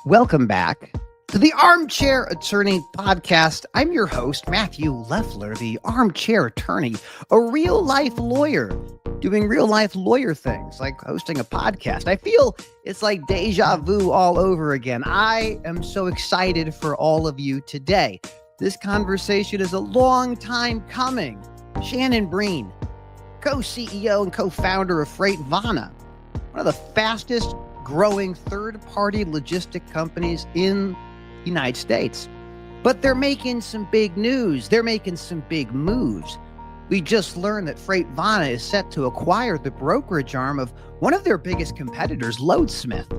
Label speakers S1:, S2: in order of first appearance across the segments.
S1: Welcome back to the Armchair Attorney Podcast. I'm your host, Matthew Leffler, the Armchair Attorney, a real-life lawyer doing real-life lawyer things like hosting a podcast. I feel it's like deja vu all over again. I am so excited for all of you today. This conversation is a long time coming. Shannon Breen, co-CEO and co-founder of FreightVana, one of the fastest growing third-party logistic companies in the United States. But they're making some big news. They're making some big moves. We just learned that FreightVana is set to acquire the brokerage arm of one of their biggest competitors, Loadsmith.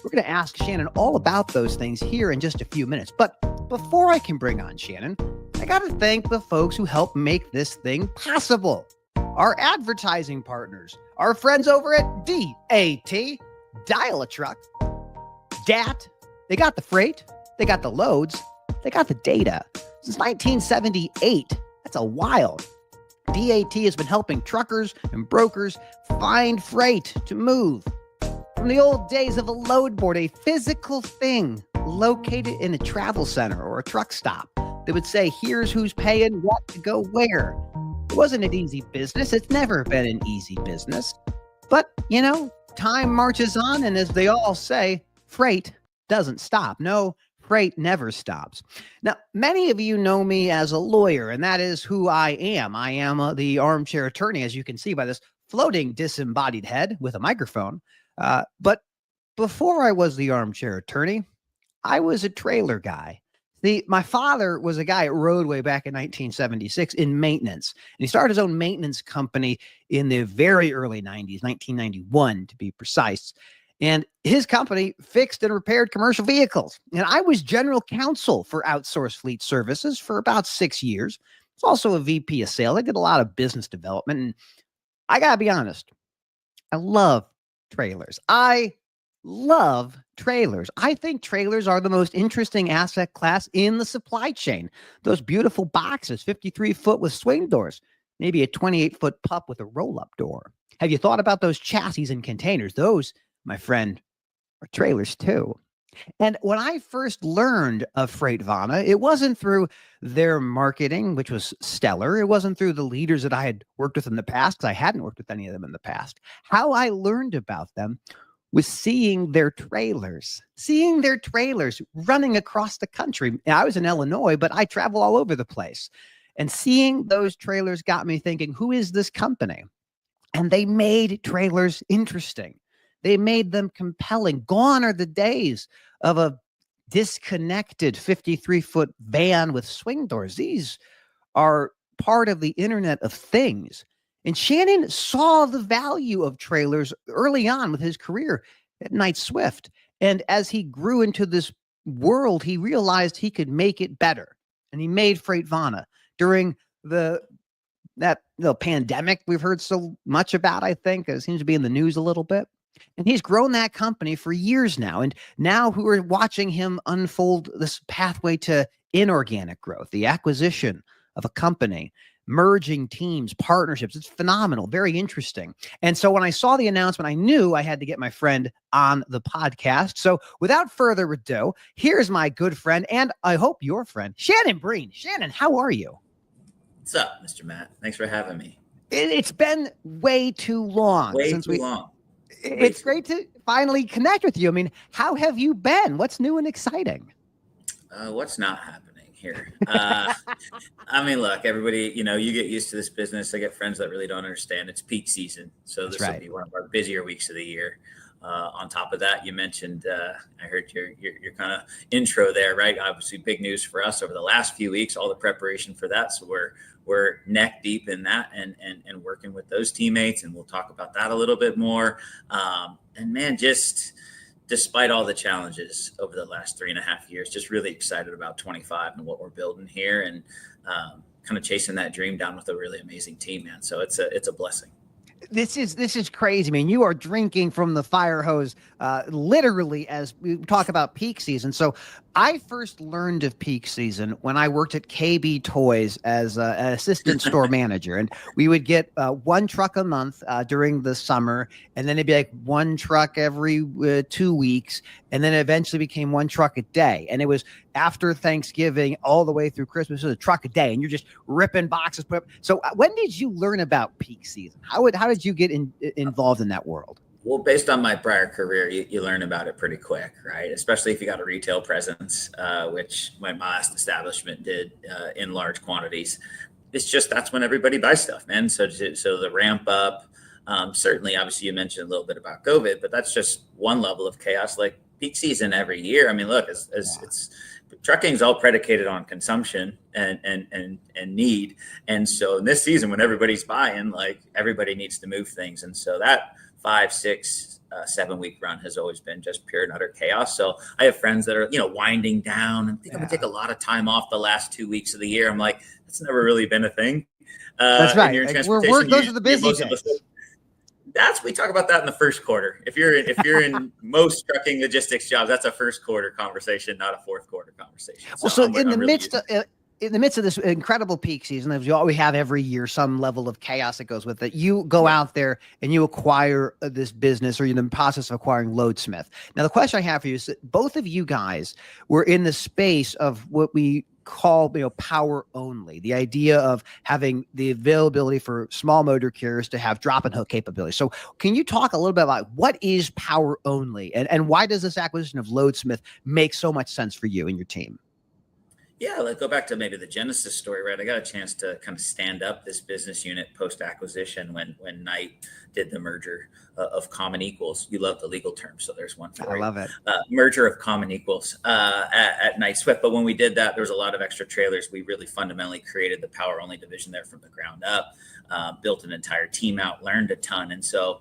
S1: We're going to ask Shannon all about those things here in just a few minutes. But before I can bring on Shannon, I got to thank the folks who helped make this thing possible. Our advertising partners, our friends over at DAT, Dial a Truck, DAT, they got the freight, they got the loads, they got the data. Since 1978, that's a while. DAT has been helping truckers and brokers find freight to move. From the old days of a load board, a physical thing located in a travel center or a truck stop that would say, here's who's paying what to go where. It wasn't an easy business. It's never been an easy business. But, you know, time marches on, and as they all say, freight doesn't stop. No, freight never stops. Now, many of you know me as a lawyer, and that is who I am. I am the armchair attorney, as you can see by this floating disembodied head with a microphone. But before I was the armchair attorney, I was a trailer guy. My father was a guy at Roadway back in 1976 in maintenance, and he started his own maintenance company in the very early 90s, 1991 to be precise. And his company fixed and repaired commercial vehicles. And I was general counsel for Outsourced Fleet Services for about 6 years. I was also a VP of sales. I did a lot of business development. And I got to be honest, I love trailers. I love trailers. I think trailers are the most interesting asset class in the supply chain. Those beautiful boxes, 53-foot with swing doors, maybe a 28-foot pup with a roll-up door. Have you thought about those chassis and containers? Those, my friend, are trailers too. And when I first learned of FreightVana, it wasn't through their marketing, which was stellar. It wasn't through the leaders that I had worked with in the past, because I hadn't worked with any of them in the past. How I learned about them was seeing their trailers running across the country. Now, I was in Illinois, but I travel all over the place. And seeing those trailers got me thinking, who is this company? And they made trailers interesting. They made them compelling. Gone are the days of a disconnected 53-foot van with swing doors. These are part of the Internet of Things. And Shannon saw the value of trailers early on with his career at Knight Swift. And as he grew into this world, he realized he could make it better. And he made FreightVana during that pandemic we've heard so much about, I think. It seems to be in the news a little bit. And he's grown that company for years now. And now we're watching him unfold this pathway to inorganic growth, the acquisition of a company, merging teams, partnerships. It's phenomenal, very interesting. And so when I saw the announcement, I knew I had to get my friend on the podcast. So without further ado, here's my good friend, and I hope your friend, Shannon Breen. Shannon, how are you?
S2: What's up, Mr. Matt? Thanks for having me.
S1: It's been way too long. It's great to finally connect with you. I mean, how have you been? What's new and exciting?
S2: What's not happening here? I mean, look, everybody, you get used to this business. I get friends that really don't understand. It's peak season. So this will be one of our busier weeks of the year. On top of that, you mentioned, I heard your kind of intro there, right? Obviously big news for us over the last few weeks, all the preparation for that. So we're neck deep in that and working with those teammates. And we'll talk about that a little bit more. And man, just despite all the challenges over the last 3.5 years, just really excited about 25 and what we're building here and kind of chasing that dream down with a really amazing team, man. So it's a blessing.
S1: This is crazy. I mean, you are drinking from the fire hose, literally, as we talk about peak season. So I first learned of peak season when I worked at KB Toys as an assistant store manager, and we would get one truck a month during the summer, and then it'd be like one truck every 2 weeks, and then it eventually became one truck a day. And it was after Thanksgiving all the way through Christmas, it was a truck a day, and you're just ripping boxes. So when did you learn about peak season? How did you get involved in that world?
S2: Well, based on my prior career, you learn about it pretty quick, right? Especially if you got a retail presence, which my last establishment did in large quantities. It's just that's when everybody buys stuff, man. So the ramp up, certainly, obviously, you mentioned a little bit about COVID, but that's just one level of chaos. Like peak season every year. I mean, look, it's trucking is all predicated on consumption and need, and so in this season when everybody's buying, like everybody needs to move things, and so that 5, 6, 7 week run has always been just pure and utter chaos. So I have friends that are, winding down and think I'm gonna take a lot of time off the last 2 weeks of the year. I'm like, that's never really been a thing.
S1: That's right. Those are the busy days.
S2: We talk about that in the first quarter. If you're in most trucking logistics jobs, that's a first quarter conversation, not a fourth quarter conversation.
S1: So in the midst of this incredible peak season, as we have every year, some level of chaos that goes with it, you go out there and you acquire this business, or you're in the process of acquiring Loadsmith. Now, the question I have for you is that both of you guys were in the space of what we call power only, the idea of having the availability for small motor carriers to have drop and hook capability. So can you talk a little bit about what is power only, and why does this acquisition of Loadsmith make so much sense for you and your team?
S2: Yeah, let's go back to maybe the Genesis story, right? I got a chance to kind of stand up this business unit post-acquisition when Knight did the merger of common equals. You love the legal term, so there's one for
S1: I love it.
S2: Merger of common equals at Knight Swift. But when we did that, there was a lot of extra trailers. We really fundamentally created the power-only division there from the ground up, built an entire team out, learned a ton. And so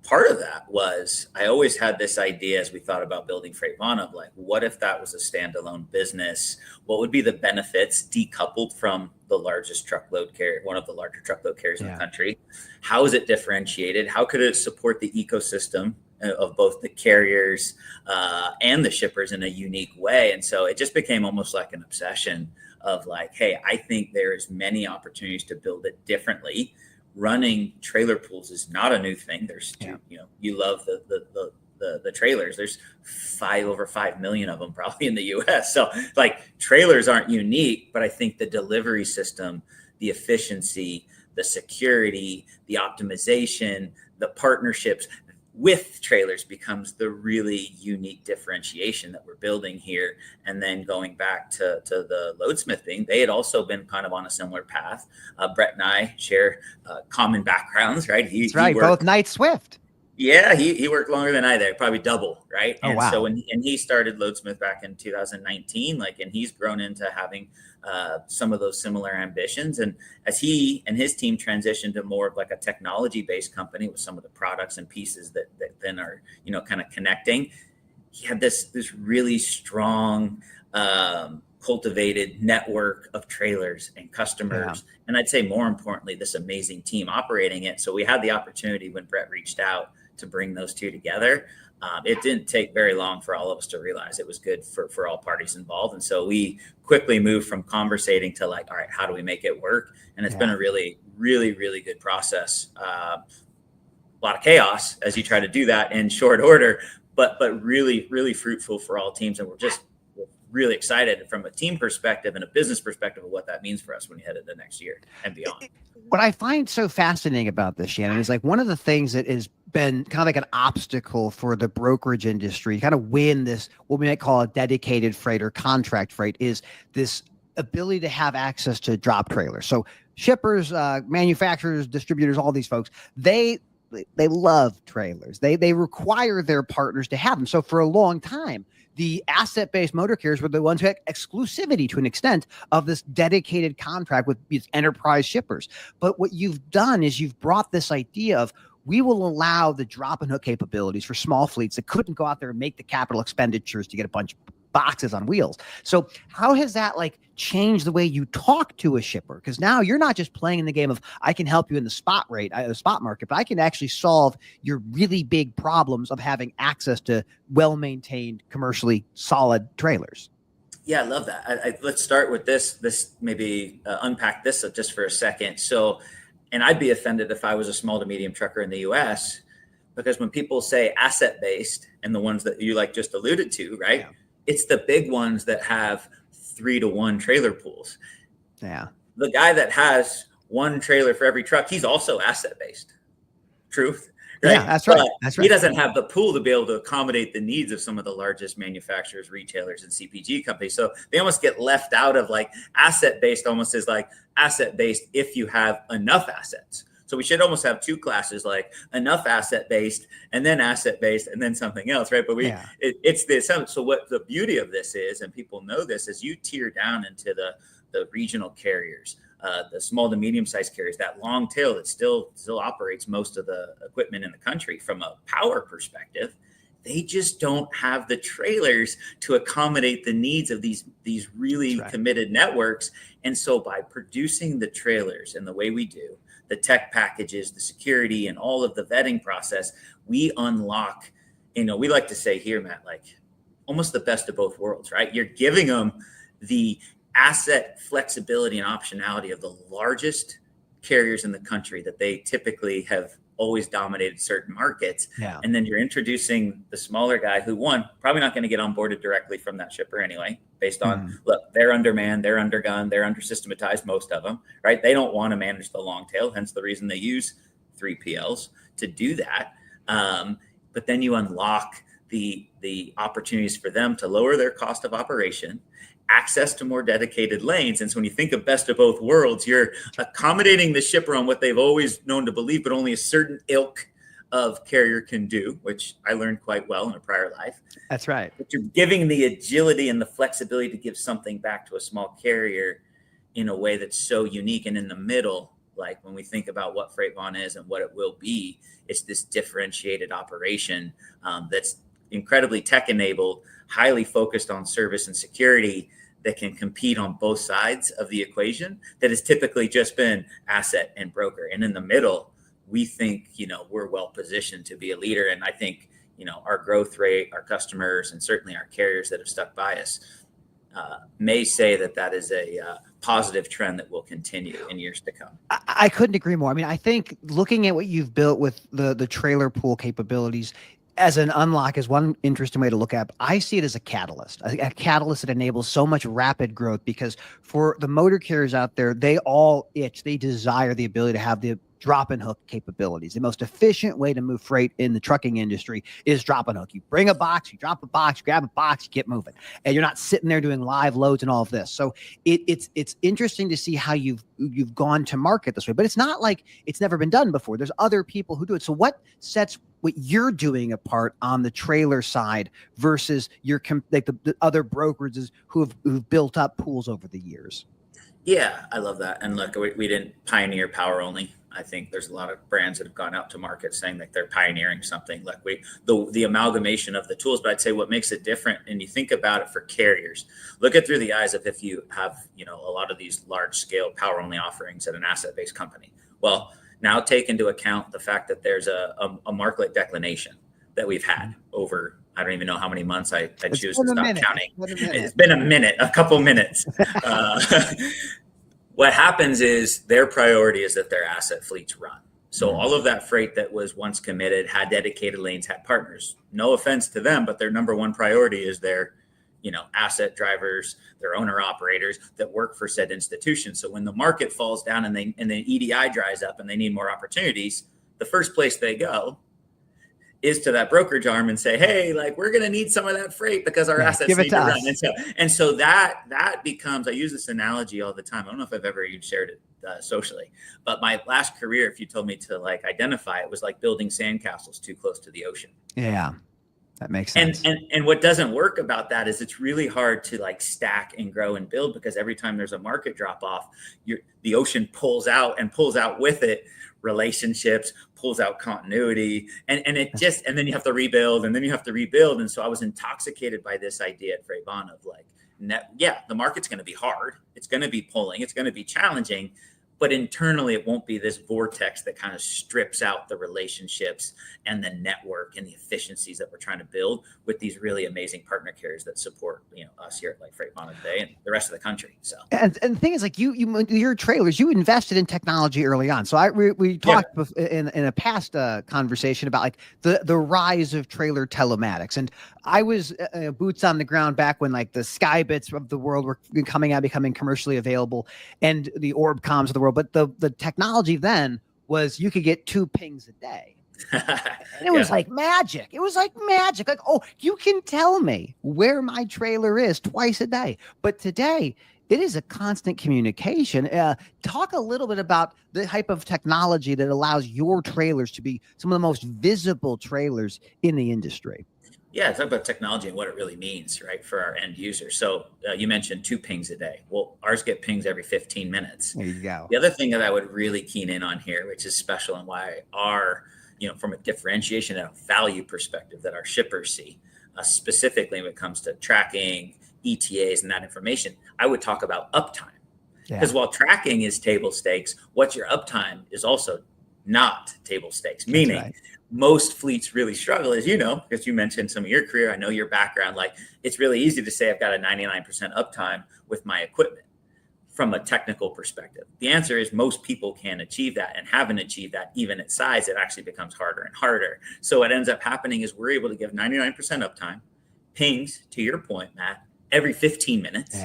S2: part of that was I always had this idea as we thought about building FreightVana of like, what if that was a standalone business? What would be the benefits decoupled from the largest truckload carrier, one of the larger truckload carriers in the country? How is it differentiated? How could it support the ecosystem of both the carriers and the shippers in a unique way? And so it just became almost like an obsession of like, hey, I think there's many opportunities to build it differently. Running trailer pools is not a new thing. There's, you love the trailers. There's over 5 million of them probably in the US. So like trailers aren't unique, but I think the delivery system, the efficiency, the security, the optimization, the partnerships with trailers becomes the really unique differentiation that we're building here. And then going back to the Loadsmith thing, they had also been kind of on a similar path. Brett and I share common backgrounds, right?
S1: That's right, both Knight Swift.
S2: Yeah, he worked longer than I did, probably double, right?
S1: Oh,
S2: and
S1: wow.
S2: So when he started Loadsmith back in 2019, and he's grown into having some of those similar ambitions. And as he and his team transitioned to more of like a technology-based company with some of the products and pieces that then are, kind of connecting, he had this really strong cultivated network of trailers and customers. Yeah. And I'd say more importantly, this amazing team operating it. So we had the opportunity when Brett reached out to bring those two together. It didn't take very long for all of us to realize it was good for all parties involved. And so we quickly moved from conversating to like, all right, how do we make it work? And it's been a really, really, really good process. A lot of chaos as you try to do that in short order, but really, really fruitful for all teams. And we're really excited from a team perspective and a business perspective of what that means for us when we head into next year and beyond.
S1: What I find so fascinating about this, Shannon, is like one of the things that has been kind of like an obstacle for the brokerage industry, kind of win this, what we might call a dedicated freight or contract freight, is this ability to have access to drop trailers. So shippers, manufacturers, distributors, all these folks, they love trailers. They require their partners to have them. So for a long time, the asset-based motor carriers were the ones who had exclusivity to an extent of this dedicated contract with these enterprise shippers. But what you've done is you've brought this idea of, we will allow the drop and hook capabilities for small fleets that couldn't go out there and make the capital expenditures to get a bunch of boxes on wheels. So how has that like changed the way you talk to a shipper? Because now you're not just playing in the game of I can help you in the spot market, but I can actually solve your really big problems of having access to well-maintained, commercially solid trailers.
S2: Yeah, I love that. Let's start with this maybe unpack this just for a second. So, and I'd be offended if I was a small to medium trucker in the US, because when people say asset-based and the ones that you like just alluded to, right? Yeah. It's the big ones that have 3-to-1 trailer pools.
S1: Yeah.
S2: The guy that has one trailer for every truck, he's also asset-based. Truth. Right?
S1: Yeah, that's right.
S2: But he doesn't have the pool to be able to accommodate the needs of some of the largest manufacturers, retailers, and CPG companies. So they almost get left out of like asset-based, almost as like asset-based if you have enough assets. So we should almost have two classes, like enough asset-based and then asset-based and then something else, right? But it's this. So what the beauty of this is, and people know this, is you tier down into the regional carriers, the small to medium-sized carriers, that long tail that still operates most of the equipment in the country. From a power perspective, they just don't have the trailers to accommodate the needs of these really committed networks. And so by producing the trailers in the way we do, the tech packages, the security, and all of the vetting process, we unlock, we like to say here, Matt, like almost the best of both worlds, right? You're giving them the asset flexibility and optionality of the largest carriers in the country that they typically have always dominated certain markets.
S1: Yeah.
S2: And then you're introducing the smaller guy who, one, probably not going to get onboarded directly from that shipper anyway, based on, look, they're undermanned, they're undergunned, they're under-systematized, most of them, right? They don't want to manage the long tail, hence the reason they use 3PLs to do that. But then you unlock the opportunities for them to lower their cost of operation, access to more dedicated lanes. And so when you think of best of both worlds, you're accommodating the shipper on what they've always known to believe, but only a certain ilk of carrier can do, which I learned quite well in a prior life.
S1: That's right.
S2: But you're giving the agility and the flexibility to give something back to a small carrier in a way that's so unique. And in the middle, like when we think about what FreightVana is and what it will be, it's this differentiated operation that's incredibly tech enabled, highly focused on service and security, that can compete on both sides of the equation that has typically just been asset and broker. And in the middle, we think, we're well positioned to be a leader. And I think, our growth rate, our customers, and certainly our carriers that have stuck by us may say that is a positive trend that will continue in years to come.
S1: I couldn't agree more. I mean, I think looking at what you've built with the trailer pool capabilities as an unlock is one interesting way to look at it. I see it as a catalyst that enables so much rapid growth, because for the motor carriers out there, they all they desire the ability to have the drop and hook capabilities. The most efficient way to move freight in the trucking industry is drop and hook. You bring a box, you drop a box, you grab a box, you get moving, and you're not sitting there doing live loads and all of this. So it's interesting to see how you've gone to market this way, but it's not like it's never been done before. There's other people who do it. So what sets what you're doing apart on the trailer side versus your the other brokerages who've built up pools over the years?
S2: Yeah, I love that. And look, we didn't pioneer power only. I think there's a lot of brands that have gone out to market saying that they're pioneering something. Like the amalgamation of the tools, but I'd say what makes it different, and you think about it for carriers, look at through the eyes of if you have, a lot of these large scale power only offerings at an asset-based company. Well, now take into account the fact that there's a market declination that we've had over, I don't even know how many months I choose to stop counting. It's been a couple minutes. What happens is their priority is that their asset fleets run. So all of that freight that was once committed, had dedicated lanes, had partners. No offense to them, but their number one priority is their, asset drivers, their owner operators that work for said institution. So when the market falls down and the EDI dries up and they need more opportunities, the first place they go is to that brokerage arm and say, hey, like, we're going to need some of that freight because our assets need to run. And so that becomes, I use this analogy all the time. I don't know if I've ever even shared it socially, but my last career, if you told me to like identify it, was like building sandcastles too close to the ocean.
S1: Yeah, that makes sense.
S2: And what doesn't work about that is it's really hard to like stack and grow and build, because every time there's a market drop off, the ocean pulls out with it relationships, pulls out continuity, and then you have to rebuild, and then you have to rebuild. And so I was intoxicated by this idea at FreightVana of like, the market's going to be hard. It's going to be pulling. It's going to be challenging. But internally, it won't be this vortex that kind of strips out the relationships and the network and the efficiencies that we're trying to build with these really amazing partner carriers that support, us here at like FreightVana today and the rest of the country. So,
S1: and the thing is, like your trailers, you invested in technology early on. So we talked in a past conversation about like the rise of trailer telematics, and I was boots on the ground back when like the Skybits of the world were becoming commercially available, and the Orbcoms of the world. But the technology then was you could get 2 pings a day. And it was like magic. It was like magic. Like, oh, you can tell me where my trailer is twice a day. But today, it is a constant communication. Talk a little bit about the type of technology that allows your trailers to be some of the most visible trailers in the industry.
S2: Yeah, talk about technology and what it really means, right, for our end user. So you mentioned 2 pings a day. Well, ours get pings every 15 minutes.
S1: There you go.
S2: The other thing that I would really keen in on here, which is special and why our, from a differentiation and a value perspective that our shippers see, specifically when it comes to tracking, ETAs, and that information, I would talk about uptime. Because while tracking is table stakes, what's your uptime is also not table stakes, meaning most fleets really struggle, as you know, because you mentioned some of your career. I know your background. Like, it's really easy to say I've got a 99% uptime with my equipment from a technical perspective. The answer is most people can't achieve that and haven't achieved that. Even at size, it actually becomes harder and harder. So what ends up happening is we're able to give 99% uptime, pings, to your point, Matt, every 15 minutes,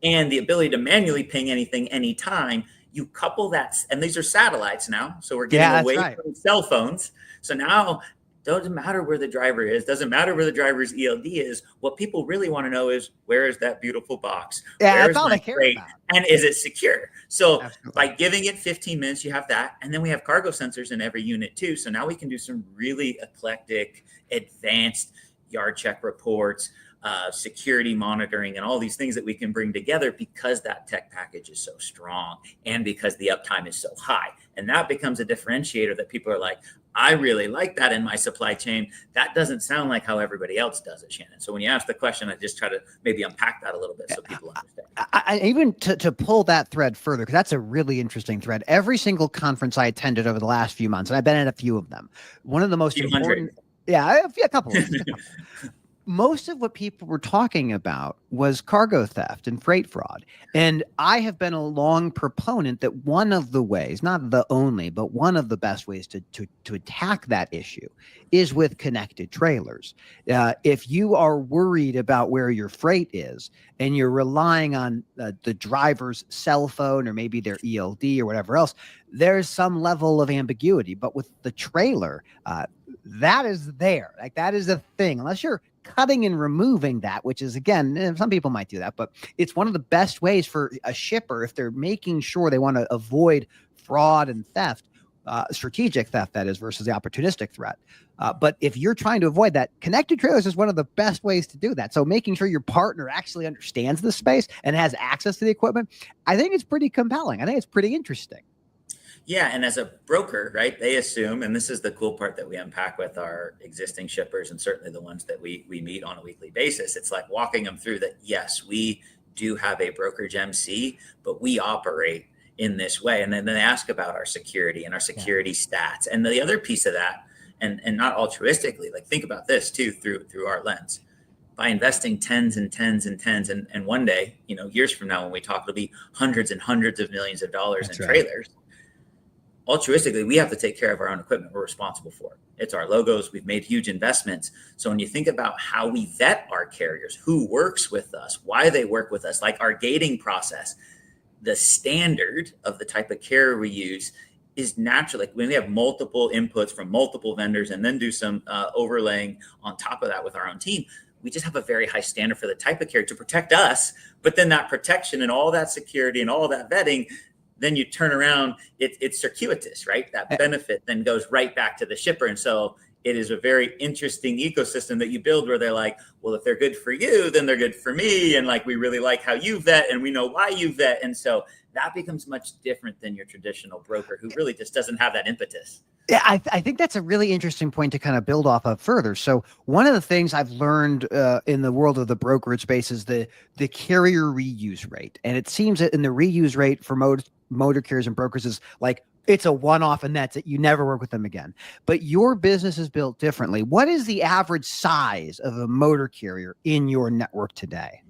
S2: and the ability to manually ping anything anytime. You couple that, and these are satellites now, so we're getting away from cell phones. So now doesn't matter where the driver is, doesn't matter where the driver's ELD is. What people really want to know is, where is that beautiful box?
S1: That's all they care about.
S2: And is it secure? So by giving it 15 minutes, you have that. And then we have cargo sensors in every unit too. So now we can do some really eclectic, advanced yard check reports, security monitoring, and all these things that we can bring together because that tech package is so strong and because the uptime is so high. And that becomes a differentiator that people are like, I really like that in my supply chain. That doesn't sound like how everybody else does it, Shannon. So when you ask the question, I just try to maybe unpack that a little bit so people understand.
S1: I even to pull that thread further, because that's a really interesting thread. Every single conference I attended over the last few months, and I've been at a few of them, one of the most important, a couple. Most of what people were talking about was cargo theft and freight fraud. And I have been a long proponent that one of the ways, not the only, but one of the best ways to attack that issue is with connected trailers. If you are worried about where your freight is and you're relying on the driver's cell phone or maybe their ELD or whatever else, there's some level of ambiguity. But with the trailer, that is there. Like, that is a thing. Unless you're cutting and removing that, which is, again, some people might do that, but it's one of the best ways for a shipper, if they're making sure they want to avoid fraud and theft, strategic theft, that is, versus the opportunistic threat. But if you're trying to avoid that, connected trailers is one of the best ways to do that. So making sure your partner actually understands the space and has access to the equipment, I think it's pretty compelling. I think it's pretty interesting.
S2: Yeah. And as a broker, right, they assume, and this is the cool part that we unpack with our existing shippers and certainly the ones that we meet on a weekly basis. It's like walking them through that. Yes, we do have a brokerage MC, but we operate in this way. And then they ask about our security and our security stats. And the other piece of that, and not altruistically, like, think about this too, through our lens. By investing tens and tens and tens, and one day, years from now, when we talk, it'll be hundreds and hundreds of millions of dollars in trailers. Altruistically, we have to take care of our own equipment. We're responsible for it. It's our logos. We've made huge investments. So when you think about how we vet our carriers, who works with us, why they work with us, like our gating process, the standard of the type of carrier we use is natural. Like, when we have multiple inputs from multiple vendors and then do some overlaying on top of that with our own team, we just have a very high standard for the type of carrier to protect us. But then that protection and all that security and all that vetting, then you turn around, it's circuitous, right? That benefit then goes right back to the shipper. And so it is a very interesting ecosystem that you build where they're like, well, if they're good for you, then they're good for me. And like, we really like how you vet and we know why you vet. And so that becomes much different than your traditional broker who really just doesn't have that impetus.
S1: Yeah, I think that's a really interesting point to kind of build off of further. So one of the things I've learned in the world of the brokerage space is the carrier reuse rate. And it seems that in the reuse rate for motor carriers and brokers is like, it's a one-off and that's it. You never work with them again. But your business is built differently. What is the average size of a motor carrier in your network today?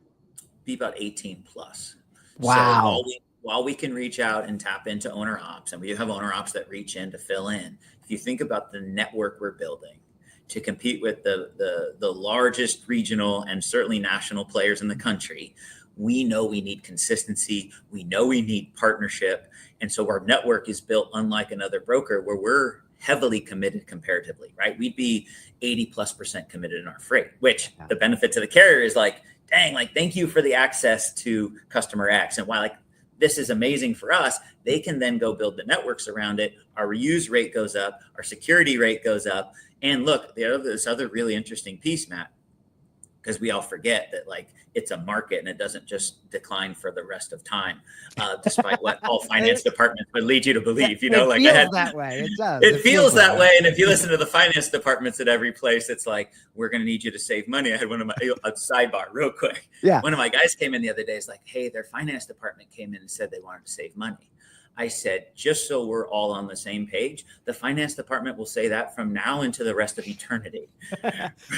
S2: Be about 18 plus.
S1: Wow.
S2: So while we can reach out and tap into owner ops, and we have owner ops that reach in to fill in, if you think about the network we're building to compete with the largest regional and certainly national players in the country, we know we need consistency. We know we need partnership. And so our network is built unlike another broker where we're heavily committed comparatively, right? We'd be 80+% committed in our freight, which the benefit to the carrier is like, dang, like, thank you for the access to customer X. And while like, this is amazing for us, they can then go build the networks around it. Our reuse rate goes up, our security rate goes up. And look, this other really interesting piece, Matt, because we all forget that like it's a market and it doesn't just decline for the rest of time, despite what all finance departments would lead you to believe. You know,
S1: it
S2: like
S1: feels that way. It does.
S2: It feels that way. And if you listen to the finance departments at every place, it's like, we're going to need you to save money. I had one of my a sidebar real quick.
S1: Yeah.
S2: One of my guys came in the other day. It's like, hey, their finance department came in and said they wanted to save money. I said, just so we're all on the same page, the finance department will say that from now into the rest of eternity.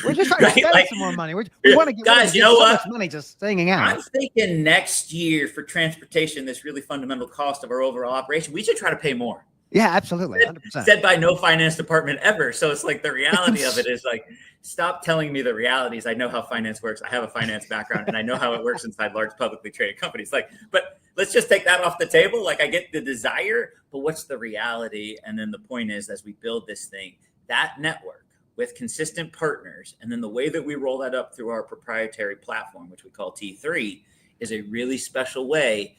S1: We're just trying to spend some more money. We want to get
S2: guys, you know
S1: so
S2: what?
S1: much money just hanging out.
S2: I'm thinking next year for transportation, this really fundamental cost of our overall operation, we should try to pay more.
S1: Yeah, absolutely. 100%.
S2: Said by no finance department ever. So it's like the reality of it is like, stop telling me the realities. I know how finance works. I have a finance background and I know how it works inside large publicly traded companies. Like, but let's just take that off the table. Like, I get the desire, but what's the reality? And then the point is, as we build this thing, that network with consistent partners, and then the way that we roll that up through our proprietary platform, which we call T3, is a really special way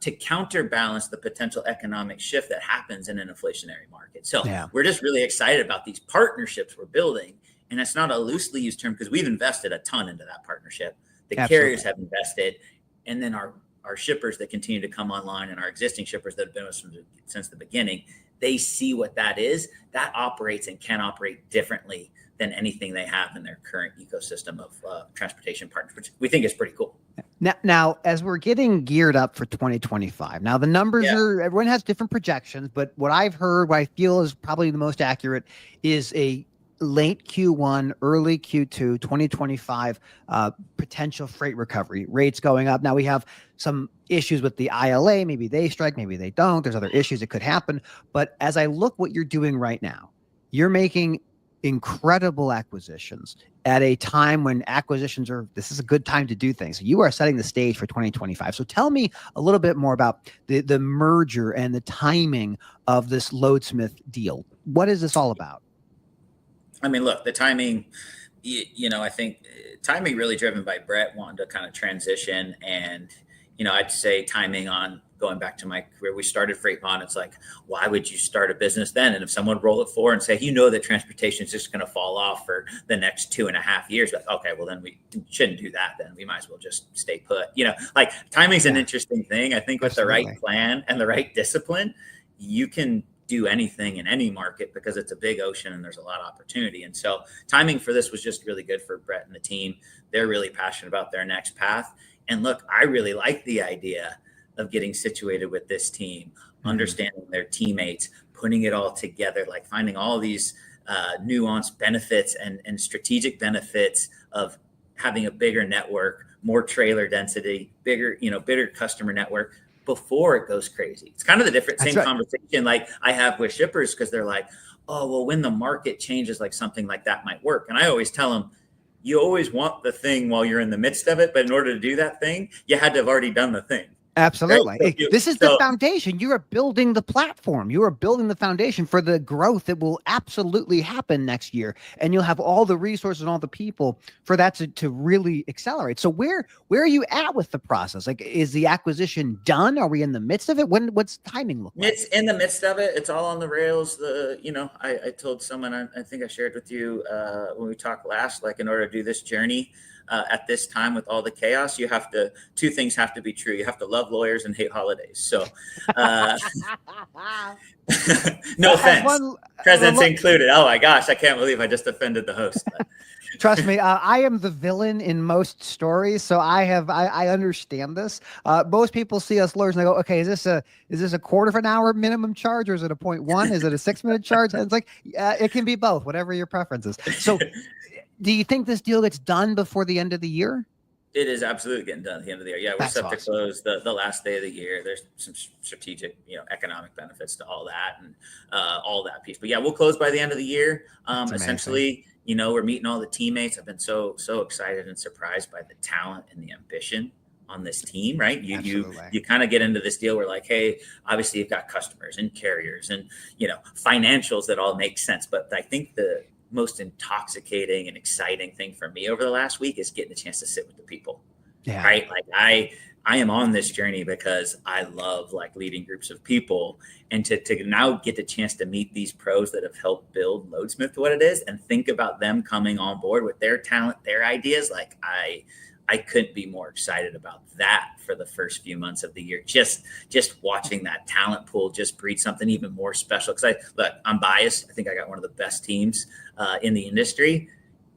S2: to counterbalance the potential economic shift that happens in an inflationary market. So we're just really excited about these partnerships we're building. And it's not a loosely used term because we've invested a ton into that partnership. The carriers have invested, and then our shippers that continue to come online and our existing shippers that have been with us since the beginning, they see what that is. That operates and can operate differently than anything they have in their current ecosystem of transportation partners, which we think is pretty cool.
S1: Now, as we're getting geared up for 2025, now the numbers are, everyone has different projections, but what I've heard, what I feel is probably the most accurate is a late Q1, early Q2, 2025 potential freight recovery, rates going up. Now we have some issues with the ILA. Maybe they strike, maybe they don't. There's other issues that could happen. But as I look what you're doing right now, you're making incredible acquisitions at a time when acquisitions are, this is a good time to do things. You are setting the stage for 2025. So tell me a little bit more about the merger and the timing of this Loadsmith deal. What is this all about?
S2: I mean, look, the timing, I think timing really driven by Brett wanting to kind of transition. And, I'd say timing on going back to my career, we started FreightVana. It's like, why would you start a business then? And if someone roll it forward and say, that transportation is just going to fall off for the next 2.5 years, like, okay, well then we shouldn't do that. Then we might as well just stay put, like timing's an interesting thing. I think with the right plan and the right discipline, you can do anything in any market because it's a big ocean and there's a lot of opportunity. And so timing for this was just really good for Brett and the team. They're really passionate about their next path. And look, I really like the idea of getting situated with this team, understanding their teammates, putting it all together, like finding all these nuanced benefits and strategic benefits of having a bigger network, more trailer density, bigger customer network before it goes crazy. It's kind of the same conversation like I have with shippers because they're like, oh, well, when the market changes, like something like that might work. And I always tell them, you always want the thing while you're in the midst of it. But in order to do that thing, you had to have already done the thing.
S1: Absolutely.
S2: Right?
S1: This is the foundation. You are building the platform. You are building the foundation for the growth that will absolutely happen next year. And you'll have all the resources and all the people for that to really accelerate. So where are you at with the process? Like, is the acquisition done? Are we in the midst of it? What's timing look like?
S2: It's in the midst of it. It's all on the rails. I told someone, I think I shared with you when we talked last, like in order to do this journey, at this time with all the chaos, two things have to be true. You have to love lawyers and hate holidays. So, no offense, presents included. Oh my gosh, I can't believe I just offended the host.
S1: Trust me, I am the villain in most stories, so I understand this. Most people see us lawyers and they go, "Okay, is this a quarter of an hour minimum charge, or is it a 0.1? Is it a 6-minute charge?" And it's like, it can be both, whatever your preference is. So, do you think this deal gets done before the end of the year?
S2: It is absolutely getting done at the end of the year. Yeah, we're set to close the last day of the year. There's some strategic, economic benefits to all that and all that piece. But yeah, we'll close by the end of the year. Essentially, we're meeting all the teammates. I've been so excited and surprised by the talent and the ambition on this team, right? You kind of get into this deal where like, hey, obviously you've got customers and carriers and, financials that all make sense. But I think the most intoxicating and exciting thing for me over the last week is getting a chance to sit with the people. Yeah. Right. Like I am on this journey because I love like leading groups of people, and to now get the chance to meet these pros that have helped build Loadsmith to what it is and think about them coming on board with their talent, their ideas. Like I couldn't be more excited about that for the first few months of the year. Just watching that talent pool just breed something even more special. Because I'm biased. I think I got one of the best teams in the industry,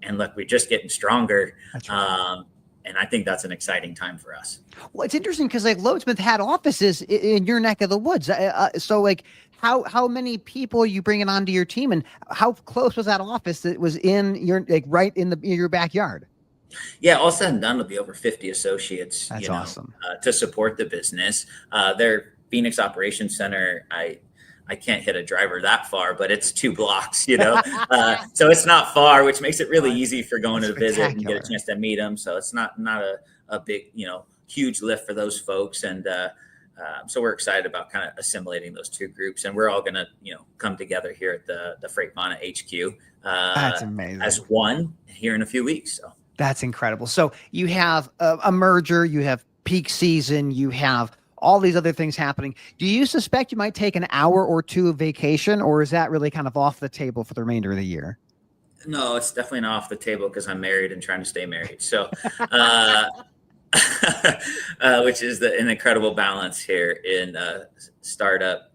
S2: and look, we're just getting stronger. That's right. And I think that's an exciting time for us.
S1: Well, it's interesting because like Loadsmith had offices in your neck of the woods. So like how many people are you bringing onto your team, and how close was that office that was in your right in your backyard?
S2: Yeah, all said and done, it'll be over 50 associates.
S1: That's awesome.
S2: To support the business. Their Phoenix Operations Center, I can't hit a driver that far, but it's 2 blocks, so it's not far, which makes it really easy for going to visit and get a chance to meet them. So it's not a big, huge lift for those folks. And so we're excited about kind of assimilating those two groups, and we're all going to, come together here at the FreightVana HQ
S1: That's amazing.
S2: As one here in a few weeks. So
S1: that's incredible. So you have a merger, you have peak season, you have all these other things happening. Do you suspect you might take an hour or two of vacation, or is that really kind of off the table for the remainder of the year?
S2: No, it's definitely not off the table because I'm married and trying to stay married. So, which is an incredible balance here in startup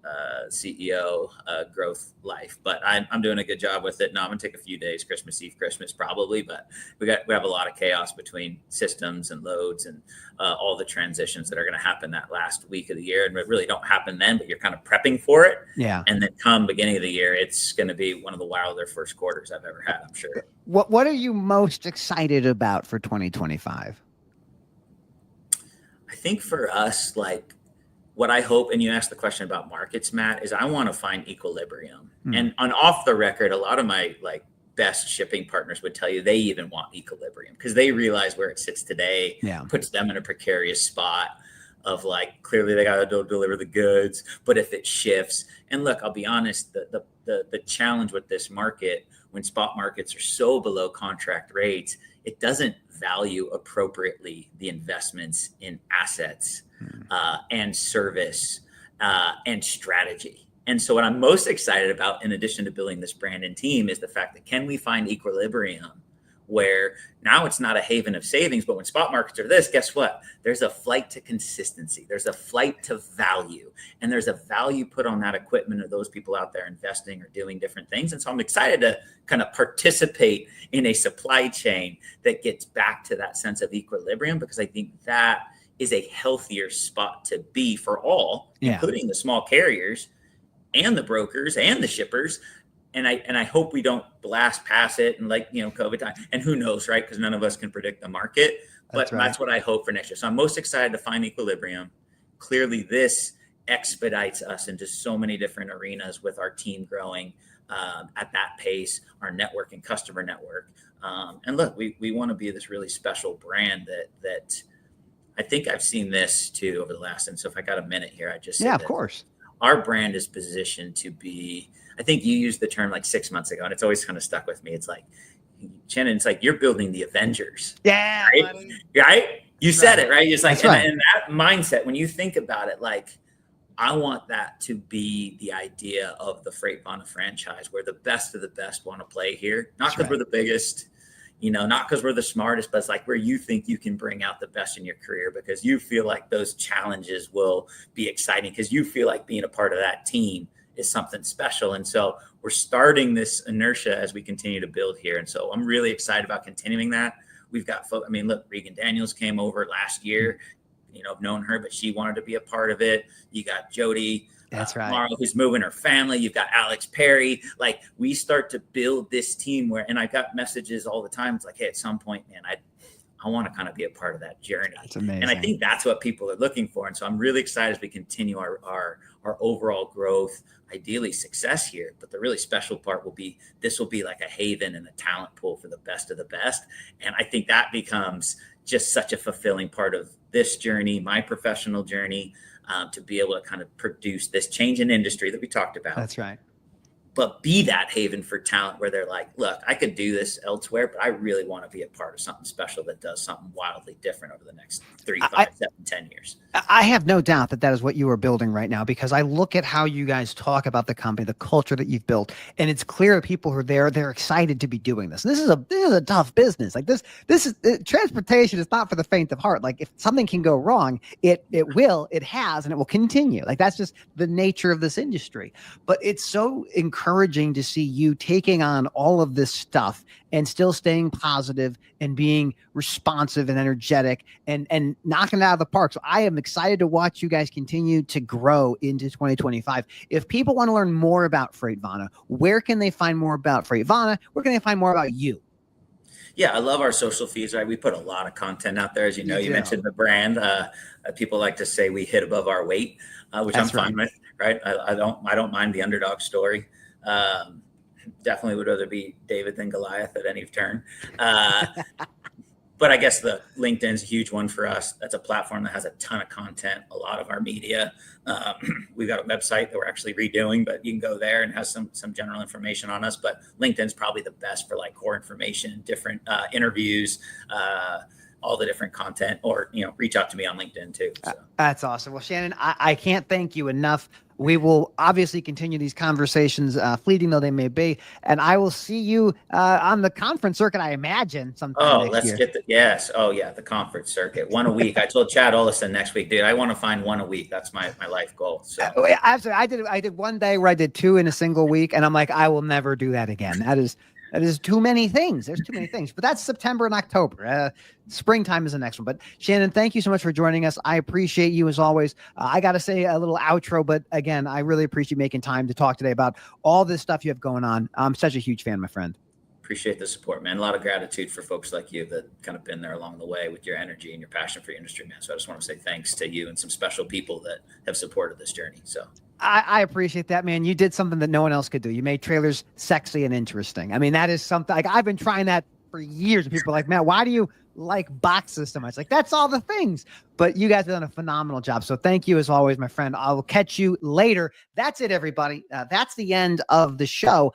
S2: CEO growth life. But I'm doing a good job with it. No, I'm gonna take a few days, Christmas Eve, Christmas probably. But we have a lot of chaos between systems and loads and all the transitions that are going to happen that last week of the year, and it really don't happen then, but you're kind of prepping for it.
S1: Yeah.
S2: And then come beginning of the year, it's going to be one of the wilder first quarters I've ever had, I'm sure.
S1: What are you most excited about for 2025?
S2: I think for us, like what I hope, and you asked the question about markets, Matt, is I want to find equilibrium. And on off the record, a lot of my best shipping partners would tell you they even want equilibrium because they realize where it sits today puts them in a precarious spot of clearly they got to deliver the goods, but if it shifts, and look, I'll be honest, the challenge with this market when spot markets are so below contract rates, it doesn't value appropriately the investments in assets and service and strategy. And so what I'm most excited about, in addition to building this brand and team, is the fact that can we find equilibrium where now it's not a haven of savings, but when spot markets are this, guess what? There's a flight to consistency. There's a flight to value, and there's a value put on that equipment of those people out there investing or doing different things. And so I'm excited to kind of participate in a supply chain that gets back to that sense of equilibrium, because I think that is a healthier spot to be for all, including the small carriers and the brokers and the shippers. And I hope we don't blast past it and COVID time, and who knows, right? Because none of us can predict the market, but that's what I hope for next year. So I'm most excited to find equilibrium. Clearly this expedites us into so many different arenas with our team growing at that pace, our network and customer network. And look, we want to be this really special brand that I think I've seen this too over the last, and so if I got a minute here, I just say
S1: Yeah, of
S2: this.
S1: course.
S2: Our brand is positioned to be, I think you used the term like 6 months ago, and it's always kind of stuck with me. It's like, Shannon, it's like you're building the Avengers.
S1: Yeah,
S2: right? Right? You said it, right? It's like,
S1: That's right.
S2: And that mindset, when you think about it, like, I want that to be the idea of the FreightVana franchise, where the best of the best want to play here. Not because we're the biggest, not because we're the smartest, but it's like where you think you can bring out the best in your career, because you feel like those challenges will be exciting, because you feel like being a part of that team is something special. And so we're starting this inertia as we continue to build here. And so I'm really excited about continuing that. We've got folks, look, Regan Daniels came over last year. I've known her, but she wanted to be a part of it. You got Jody,
S1: that's right,
S2: Marlo, who's moving her family. You've got Alex Perry. Like, we start to build this team and I got messages all the time. It's like, hey, at some point, man, I want to kind of be a part of that journey.
S1: That's amazing.
S2: And I think that's what people are looking for. And so I'm really excited as we continue our overall growth, ideally success here. But the really special part will be, this will be like a haven and a talent pool for the best of the best. And I think that becomes just such a fulfilling part of this journey, my professional journey, to be able to kind of produce this change in industry that we talked about.
S1: That's right.
S2: But be that haven for talent where they're like, look, I could do this elsewhere, but I really want to be a part of something special that does something wildly different over the next 3, 5, 7, 10 years.
S1: I have no doubt that is what you are building right now, because I look at how you guys talk about the company, the culture that you've built, and it's clear that people who are there, they're excited to be doing this. And this is a tough business. Like this is transportation is not for the faint of heart. Like, if something can go wrong, it has, and it will continue. Like, that's just the nature of this industry. But it's so encouraging to see you taking on all of this stuff and still staying positive and being responsive and energetic and knocking it out of the park. So I am excited to watch you guys continue to grow into 2025. If people want to learn more about FreightVana, where can they find more about FreightVana? Where can they find more about you?
S2: Yeah, I love our social feeds, right? We put a lot of content out there. As you mentioned the brand. People like to say we hit above our weight, which I'm fine with, right? I don't mind the underdog story. Definitely would rather be David than Goliath at any turn. But I guess the LinkedIn's a huge one for us. That's a platform that has a ton of content, a lot of our media. We've got a website that we're actually redoing, but you can go there and have some general information on us. But LinkedIn's probably the best for like core information, different interviews, all the different content, or, reach out to me on LinkedIn too. So.
S1: That's awesome. Well, Shannon, I can't thank you enough. We will obviously continue these conversations, fleeting though they may be, and I will see you on the conference circuit, I imagine, sometime next year.
S2: The conference circuit, one a week. I told Chad Ollison next week, dude, I want to find one a week. That's my life goal. So
S1: absolutely. I did one day where I did 2 in a single week, and I'm like, I will never do that again. That is too many things. There's too many things. But that's September and October. Springtime is the next one. But Shannon, thank you so much for joining us. I appreciate you as always. I got to say a little outro, but again, I really appreciate making time to talk today about all this stuff you have going on. I'm such a huge fan, my friend.
S2: Appreciate the support, man. A lot of gratitude for folks like you that kind of been there along the way with your energy and your passion for your industry, man. So I just want to say thanks to you and some special people that have supported this journey. So
S1: I appreciate that, man. You did something that no one else could do. You made trailers sexy and interesting. I mean, that is something like I've been trying that for years. And people are like, man, why do you like boxes so much? Like, that's all the things. But you guys have done a phenomenal job. So thank you as always, my friend. I will catch you later. That's it, everybody. That's the end of the show.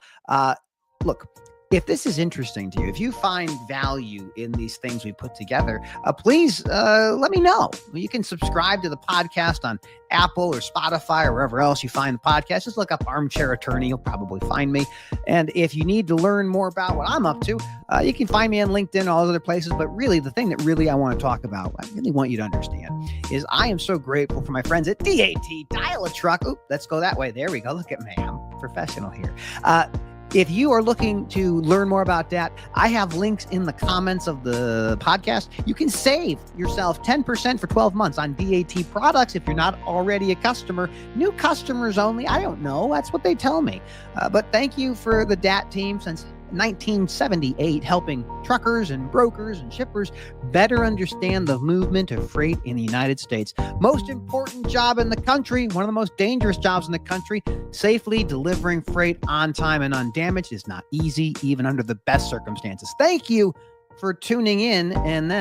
S1: Look, if this is interesting to you, if you find value in these things we put together, please let me know. You can subscribe to the podcast on Apple or Spotify or wherever else you find the podcast. Just look up Armchair Attorney. You'll probably find me. And if you need to learn more about what I'm up to, you can find me on LinkedIn and all those other places. But really, the thing that really I want to talk about, I really want you to understand, is I am so grateful for my friends at DAT. Dial a Truck. Oop, let's go that way. There we go. Look at me. I'm professional here. If you are looking to learn more about that, I have links in the comments of the podcast. You can save yourself 10% for 12 months on DAT products if you're not already a customer. New customers only. I don't know. That's what they tell me. But thank you for the DAT team since 1978, helping truckers and brokers and shippers better understand the movement of freight in the United States. Most important job in the country, one of the most dangerous jobs in the country. Safely delivering freight on time and undamaged is not easy, even under the best circumstances. Thank you for tuning in, and then